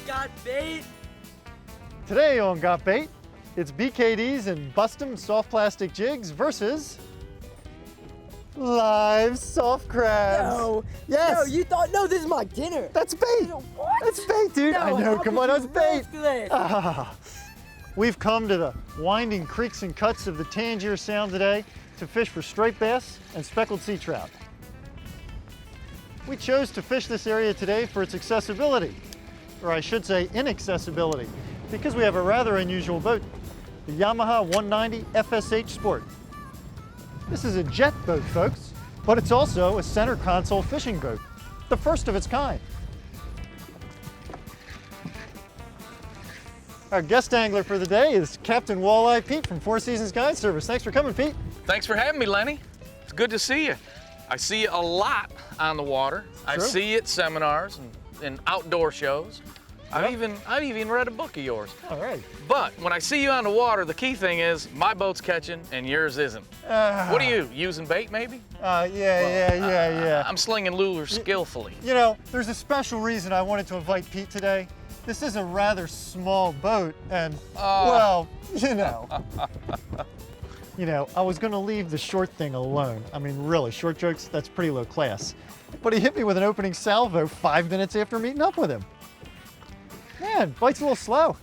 Got Bait. Today on Got Bait, it's BKDs and Bustum soft plastic jigs versus live soft crabs. No. Yes. No, you thought, no, this is my dinner. That's bait. What? That's bait, dude. No, I know, how come could on, you that's bait. risk this? Ah. We've come to the winding creeks and cuts of the Tangier Sound today to fish for striped bass and speckled sea trout. We chose to fish this area today for its accessibility, or I should say inaccessibility, because we have a rather unusual boat, the Yamaha 190 FSH Sport. This is a jet boat, folks, but it's also a center console fishing boat, the first of its kind. Our guest angler for the day is Captain Walleye Pete from Four Seasons Guide Service. Thanks for coming, Pete. Thanks for having me, Lenny. It's good to see you. I see you a lot on the water. I see you at seminars and outdoor shows. Yep. I've even read a book of yours. All right. But when I see you on the water, the key thing is my boat's catching and yours isn't. What are you, using bait maybe? Yeah. I'm slinging lures skillfully. You know, there's a special reason I wanted to invite Pete today. This is a rather small boat and, well, you know. I was gonna leave the short thing alone. I mean, really, short jokes, that's pretty low class. But he hit me with an opening salvo 5 minutes after meeting up with him. Man, bite's a little slow.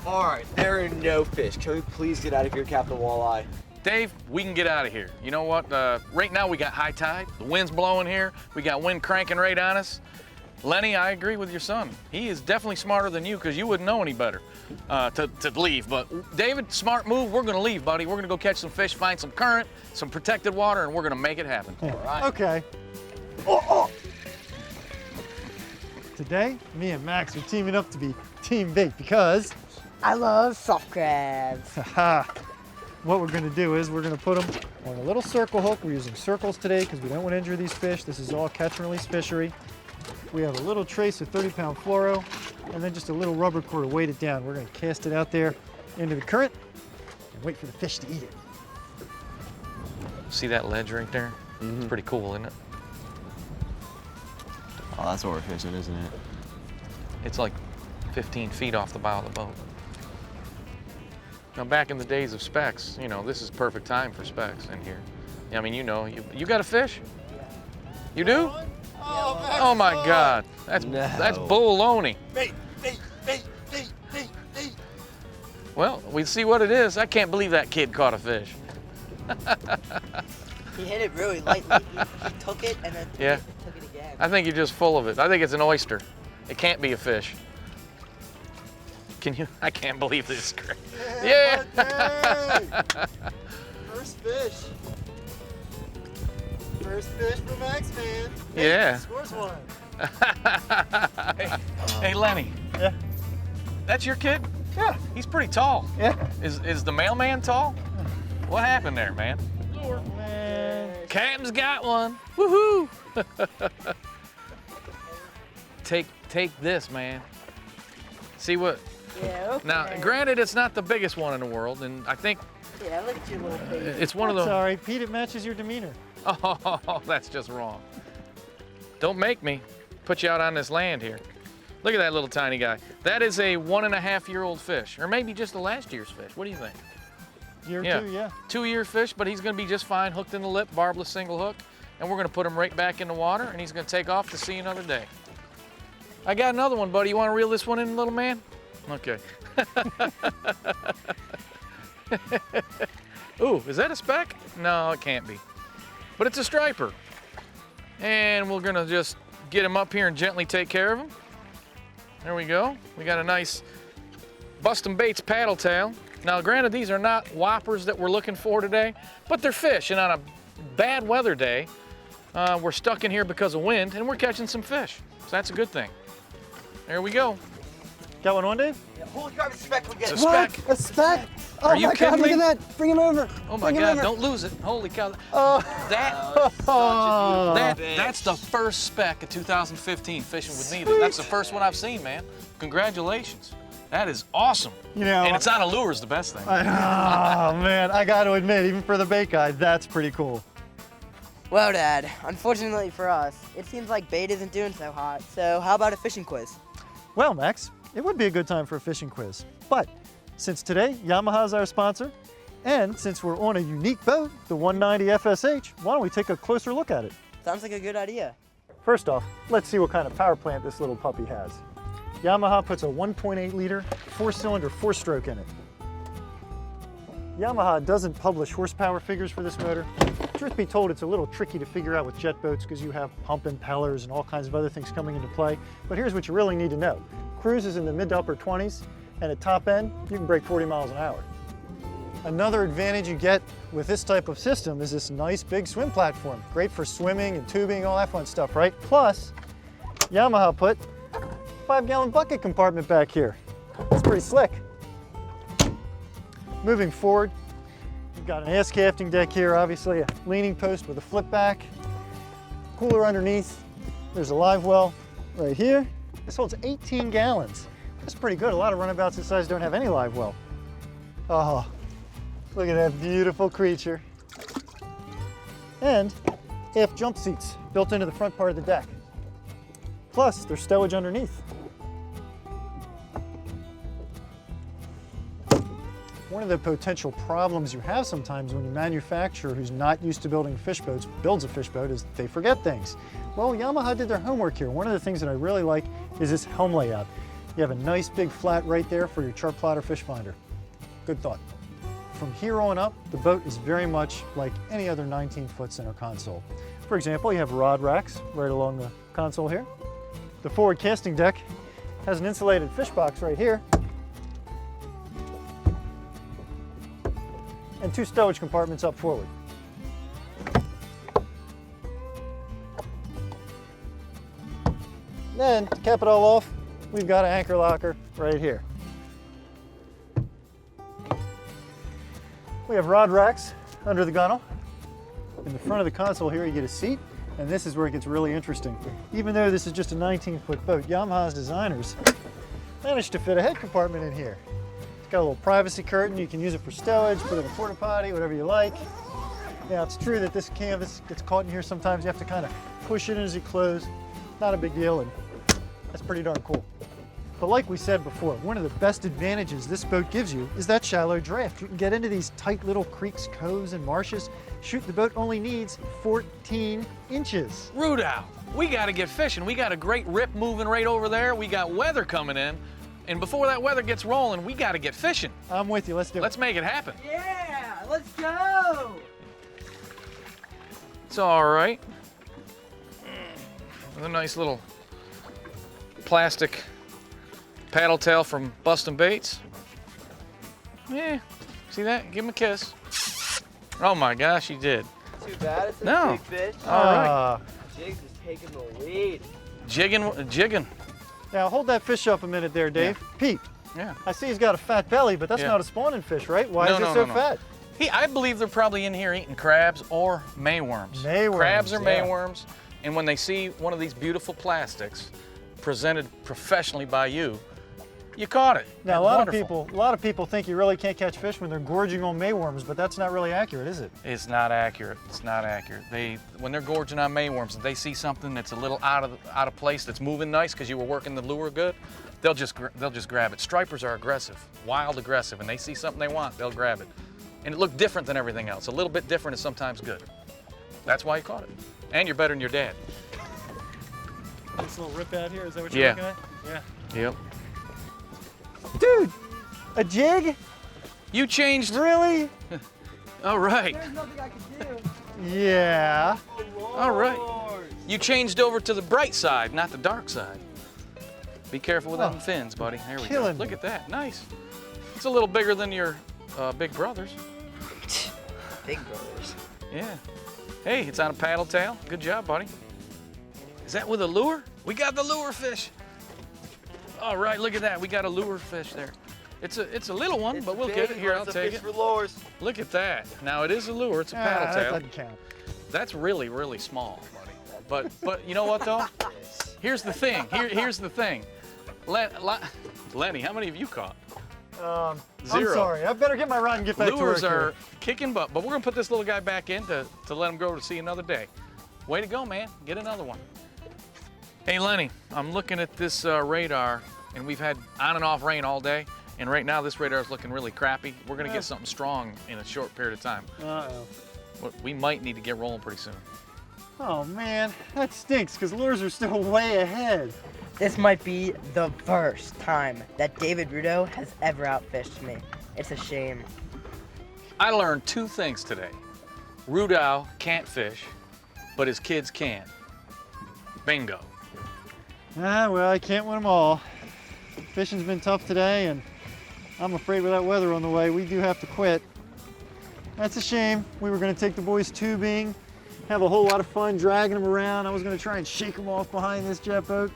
All right, there are no fish. Can we please get out of here, Captain Walleye? Dave, we can get out of here. You know what? Right now we got high tide. The wind's blowing here. We got wind cranking right on us. Lenny, I agree with your son. He is definitely smarter than you because you wouldn't know any better to leave. But David, smart move. We're going to leave, buddy. We're going to go catch some fish, find some current, some protected water, and we're going to make it happen. Yeah. All right. Okay. Today, me and Max are teaming up to be Team Bait because I love soft crabs. what we're going to do is we're going to put them on a little circle hook. We're using circles today because we don't want to injure these fish. This is all catch and release fishery. We have a little trace of 30-pound fluoro and then just a little rubber cord to weight it down. We're going to cast it out there into the current and wait for the fish to eat it. See that ledge right there? It's pretty cool, isn't it? Oh, that's what we're fishing, isn't it? It's like 15 feet off the bow of the boat. Now, back in the days of specks, this is perfect time for specks in here. I mean, you got a fish? You do? Oh my God, that's baloney. Bait. Well, we see what it is. I can't believe that kid caught a fish. He hit it really lightly. He took it and then took it again. I think you're just full of it. I think it's an oyster. It can't be a fish. Can you? I can't believe this. Yeah. First fish. First fish for Max, man. Yeah. Scores one. Hey, Lenny. Yeah. That's your kid? Yeah. He's pretty tall. Yeah. Is the mailman tall? What happened there, man? Man. Captain's got one. Woohoo! Take this, man. See what? Yeah, okay. Now, granted, it's not the biggest one in the world, and I think Yeah, look at your little face. it's one of That's the. all right, Pete, it matches your demeanor. Oh, that's just wrong. Don't make me put you out on this land here. Look at that little tiny guy. That is a 1.5-year-old fish, or maybe just the last year's fish. What do you think? Year two, yeah. 2-year fish, but he's gonna be just fine, hooked in the lip, barbless single hook, and we're gonna put him right back in the water, and he's gonna take off to see another day. I got another one, buddy. You wanna reel this one in, little man? Okay. Ooh, is that a speck? No, it can't be. But it's a striper. And we're gonna just get him up here and gently take care of him. There we go. We got a nice Bustum Baits paddle tail. Now, granted, these are not whoppers that we're looking for today, but they're fish. And on a bad weather day, we're stuck in here because of wind, and we're catching some fish. So that's a good thing. There we go. Got one on, Dave? Yeah, holy crap, it's a speck again. It's a speck. A speck? Are you my God, kidding look me? at that. Bring him over. Oh my Bring him God, over. don't lose it. Holy cow. Oh. That's the first speck of 2015 fishing with me. That's the first one I've seen, man. Congratulations. That is awesome. And it's on a lure is the best thing. Oh man, I got to admit, even for the bait guy, that's pretty cool. Well, Dad, unfortunately for us, it seems like bait isn't doing so hot. So how about a fishing quiz? Well, Max, it would be a good time for a fishing quiz. But since today Yamaha is our sponsor, and since we're on a unique boat, the 190 FSH, why don't we take a closer look at it? Sounds like a good idea. First off, let's see what kind of power plant this little puppy has. Yamaha puts a 1.8 liter, 4-cylinder, 4-stroke in it. Yamaha doesn't publish horsepower figures for this motor. Truth be told, it's a little tricky to figure out with jet boats because you have pump impellers and all kinds of other things coming into play. But here's what you really need to know. Cruise is in the mid to upper 20s, and at top end, you can break 40 miles an hour. Another advantage you get with this type of system is this nice big swim platform. Great for swimming and tubing, all that fun stuff, right? Plus, Yamaha put a 5-gallon bucket compartment back here. That's pretty slick. Moving forward, you've got an ass cafting deck here, obviously a leaning post with a flip back, cooler underneath. There's a live well right here. This holds 18 gallons. That's pretty good. A lot of runabouts this size don't have any live well. Oh, look at that beautiful creature. And aft jump seats built into the front part of the deck. Plus, there's stowage underneath. One of the potential problems you have sometimes when a manufacturer who's not used to building fish boats builds a fish boat is they forget things. Well, Yamaha did their homework here. One of the things that I really like is this helm layout. You have a nice big flat right there for your chart plotter fish finder. Good thought. From here on up, the boat is very much like any other 19-foot center console. For example, you have rod racks right along the console here. The forward casting deck has an insulated fish box right here, and 2 stowage compartments up forward. Then, to cap it all off, we've got an anchor locker right here. We have rod racks under the gunnel. In the front of the console here, you get a seat, and this is where it gets really interesting. Even though this is just a 19-foot boat, Yamaha's designers managed to fit a head compartment in here. It's got a little privacy curtain. You can use it for stowage, put it in a porta potty, whatever you like. Now, it's true that this canvas gets caught in here sometimes. You have to kind of push it in as you close. Not a big deal, and that's pretty darn cool. But like we said before, one of the best advantages this boat gives you is that shallow draft. You can get into these tight little creeks, coves, and marshes. Shoot, the boat only needs 14 inches. Rudow, we gotta get fishing. We got a great rip moving right over there. We got weather coming in. And before that weather gets rolling, we gotta get fishing. I'm with you, let's do it. Let's make it happen. Yeah, let's go! It's all right. With a nice little plastic paddle tail from Bustin' Baits. Yeah, see that? Give him a kiss. Oh my gosh, he did. Too bad, it's a No. big fish. All right. Jigs is taking the lead. Jigging. Now hold that fish up a minute there, Dave. Pete, Yeah. I see he's got a fat belly, but that's Yeah. not a spawning fish, right? Why No, is it no, so no, no. fat? I believe they're probably in here eating crabs or mayworms. Mayworms, Crabs or yeah. mayworms. And when they see one of these beautiful plastics presented professionally by you, you caught it. Now, That's a wonderful. lot of people think you really can't catch fish when they're gorging on mayworms, but that's not really accurate, is it? It's not accurate. It's not accurate. When they're gorging on mayworms, if they see something that's a little out of place, that's moving nice because you were working the lure good, they'll just grab it. Stripers are aggressive, wild aggressive, and they see something they want, they'll grab it. And it looked different than everything else. A little bit different is sometimes good. That's why you caught it. And you're better than your dad. This little rip out here, is that what you're you're looking looking at? Yeah. Yep. Dude, a jig? You changed. Really? All right. There's nothing I can do. Yeah. All right. You changed over to the bright side, not the dark side. Be careful with them fins, buddy. There we go. killing Look me. at that. Nice. It's a little bigger than your big brothers. Big brothers. Yeah. Hey, it's on a paddle tail. Good job, buddy. Is that with a lure? We got the lure fish. All right, look at that. We got a lure fish there. It's a little one, but we'll get it here. I'll take it. For lures. Look at that. Now it is a lure. It's a Ah, paddle that tail. doesn't count. That's really, really small, buddy. But you know what though? Here's the thing. Here's the thing. Lenny, how many have you caught? I'm Zero. sorry. I better get my rod and get back Lures to work are here. kicking butt, but we're gonna put this little guy back in to let him go to see another day. Way to go, man. Get another one. Hey, Lenny, I'm looking at this radar and we've had on and off rain all day. And right now this radar is looking really crappy. We're gonna get something strong in a short period of time. Uh-oh. But we might need to get rolling pretty soon. Oh man, that stinks because lures are still way ahead. This might be the first time that David Rudo has ever outfished me. It's a shame. I learned 2 things today. Rudow can't fish, but his kids can. Bingo. Ah, well, I can't win them all. Fishing's been tough today, and I'm afraid with that weather on the way, we do have to quit. That's a shame. We were going to take the boys tubing, have a whole lot of fun dragging them around. I was going to try and shake them off behind this jet boat.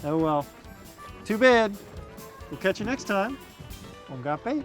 Oh well. Too bad. We'll catch you next time on Got Bait.